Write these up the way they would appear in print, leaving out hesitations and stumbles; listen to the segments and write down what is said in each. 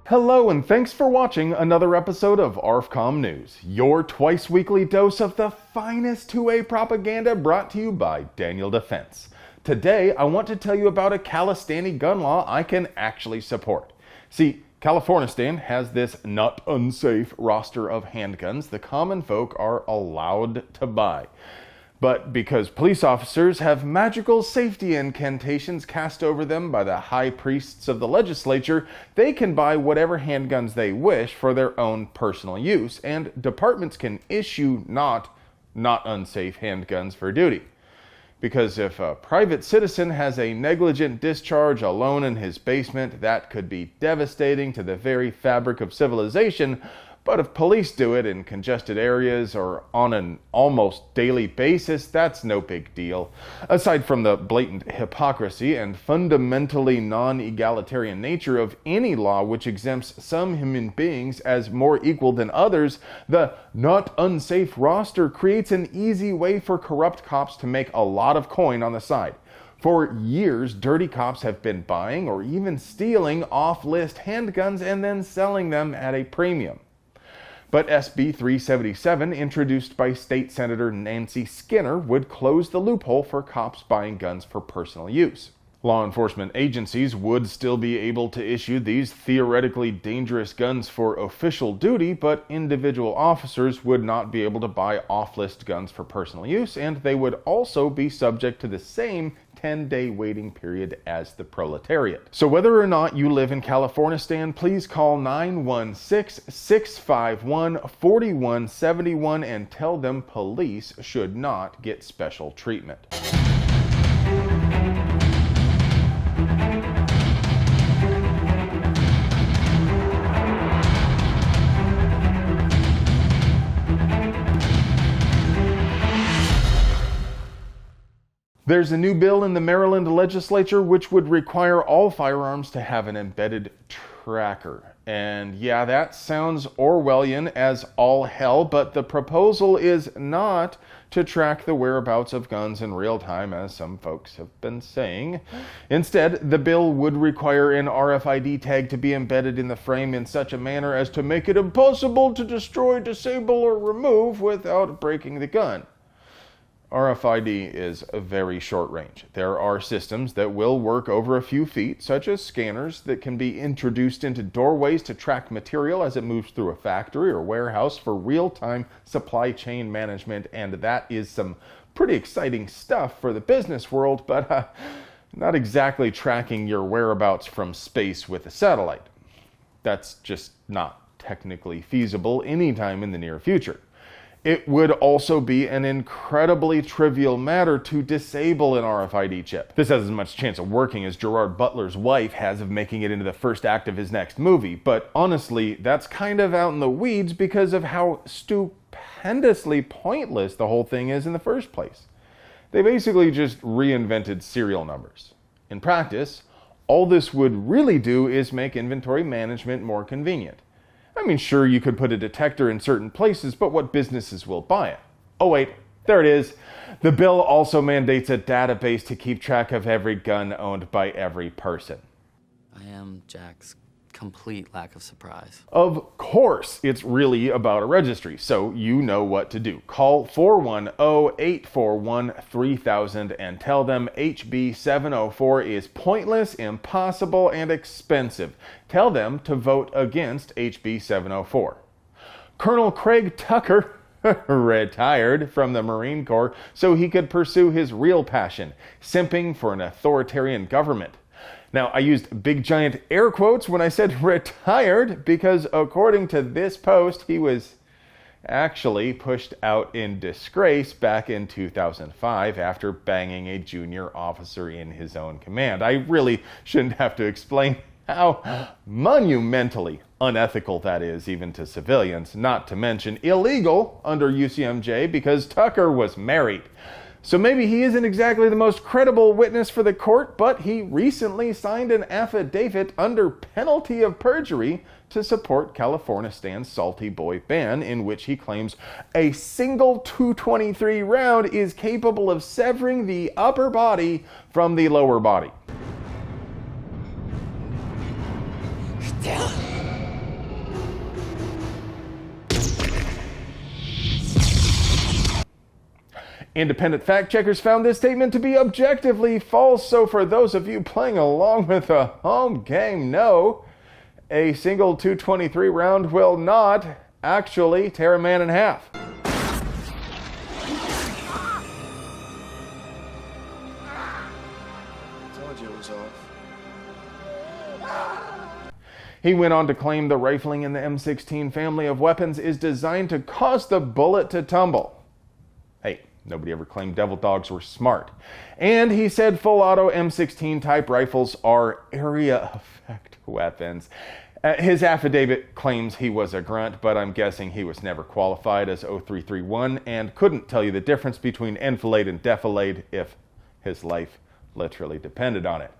Hello and thanks for watching another episode of ARFCOM News, your twice weekly dose of the finest 2A propaganda brought to you by Daniel Defense. Today, I want to tell you about a Calistani gun law I can actually support. See, Californistan has this not unsafe roster of handguns the common folk are allowed to buy. But because police officers have magical safety incantations cast over them by the high priests of the legislature, they can buy whatever handguns they wish for their own personal use, and departments can issue not unsafe handguns for duty. Because if a private citizen has a negligent discharge alone in his basement, that could be devastating to the very fabric of civilization. But if police do it in congested areas or on an almost daily basis, that's no big deal. Aside from the blatant hypocrisy and fundamentally non-egalitarian nature of any law which exempts some human beings as more equal than others, the not unsafe roster creates an easy way for corrupt cops to make a lot of coin on the side. For years, dirty cops have been buying or even stealing off-list handguns and then selling them at a premium. But SB 377, introduced by State Senator Nancy Skinner, would close the loophole for cops buying guns for personal use. Law enforcement agencies would still be able to issue these theoretically dangerous guns for official duty, but individual officers would not be able to buy off-list guns for personal use, and they would also be subject to the same 10-day waiting period as the proletariat. So whether or not you live in Californistan, please call 916-651-4171 and tell them police should not get special treatment. There's a new bill in the Maryland legislature which would require all firearms to have an embedded tracker. And yeah, that sounds Orwellian as all hell, but the proposal is not to track the whereabouts of guns in real time, as some folks have been saying. Instead, the bill would require an RFID tag to be embedded in the frame in such a manner as to make it impossible to destroy, disable, or remove without breaking the gun. RFID is very short range. There are systems that will work over a few feet, such as scanners that can be introduced into doorways to track material as it moves through a factory or warehouse for real-time supply chain management, and that is some pretty exciting stuff for the business world, but not exactly tracking your whereabouts from space with a satellite. That's just not technically feasible anytime in the near future. It would also be an incredibly trivial matter to disable an RFID chip. This has as much chance of working as Gerard Butler's wife has of making it into the first act of his next movie, but honestly, that's kind of out in the weeds because of how stupendously pointless the whole thing is in the first place. They basically just reinvented serial numbers. In practice, all this would really do is make inventory management more convenient. I mean, sure, you could put a detector in certain places, but what businesses will buy it? Oh wait, there it is. The bill also mandates a database to keep track of every gun owned by every person. I am Jack's complete lack of surprise. Of course, it's really about a registry, so you know what to do. Call 410-841-3000 and tell them HB 704 is pointless, impossible, and expensive. Tell them to vote against HB 704. Colonel Craig Tucker retired from the Marine Corps so he could pursue his real passion, simping for an authoritarian government. Now, I used big giant air quotes when I said retired because according to this post, he was actually pushed out in disgrace back in 2005 after banging a junior officer in his own command. I really shouldn't have to explain how monumentally unethical that is, even to civilians, not to mention illegal under UCMJ because Tucker was married. So maybe he isn't exactly the most credible witness for the court, but he recently signed an affidavit under penalty of perjury to support Californistan's Salty Boy ban, in which he claims a single .223 round is capable of severing the upper body from the lower body. Still. Independent fact checkers found this statement to be objectively false, so for those of you playing along with a home game, no, a single 223 round will not actually tear a man in half. Told you it was off. He went on to claim the rifling in the M16 family of weapons is designed to cause the bullet to tumble. Hey, nobody ever claimed devil dogs were smart. And he said full auto M16 type rifles are area effect weapons. His affidavit claims he was a grunt, but I'm guessing he was never qualified as 0331 and couldn't tell you the difference between enfilade and defilade if his life literally depended on it.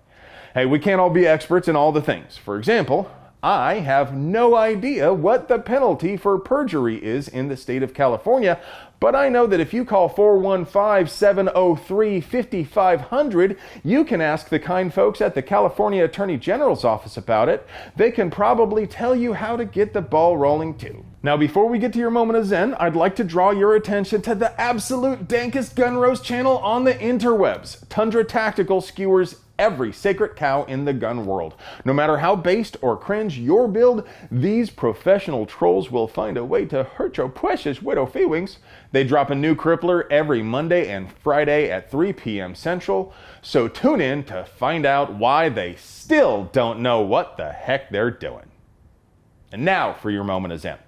Hey, we can't all be experts in all the things. For example, I have no idea what the penalty for perjury is in the state of California, but I know that if you call 415-703-5500, you can ask the kind folks at the California Attorney General's office about it. They can probably tell you how to get the ball rolling too. Now, before we get to your moment of zen, I'd like to draw your attention to the absolute dankest gun roast channel on the interwebs. Tundra Tactical skewers every sacred cow in the gun world. No matter how based or cringe your build, these professional trolls will find a way to hurt your precious widow feelings. They drop a new crippler every Monday and Friday at 3 p.m. Central, so tune in to find out why they still don't know what the heck they're doing. And now for your moment of zen.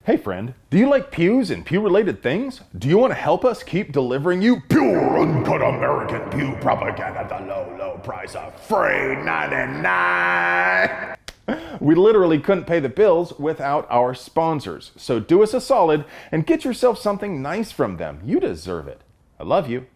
Hey friend, do you like pews and pew-related things? Do you want to help us keep delivering you pure, uncut American pew propaganda at the low, low price of free 99? We literally couldn't pay the bills without our sponsors. So do us a solid and get yourself something nice from them. You deserve it. I love you.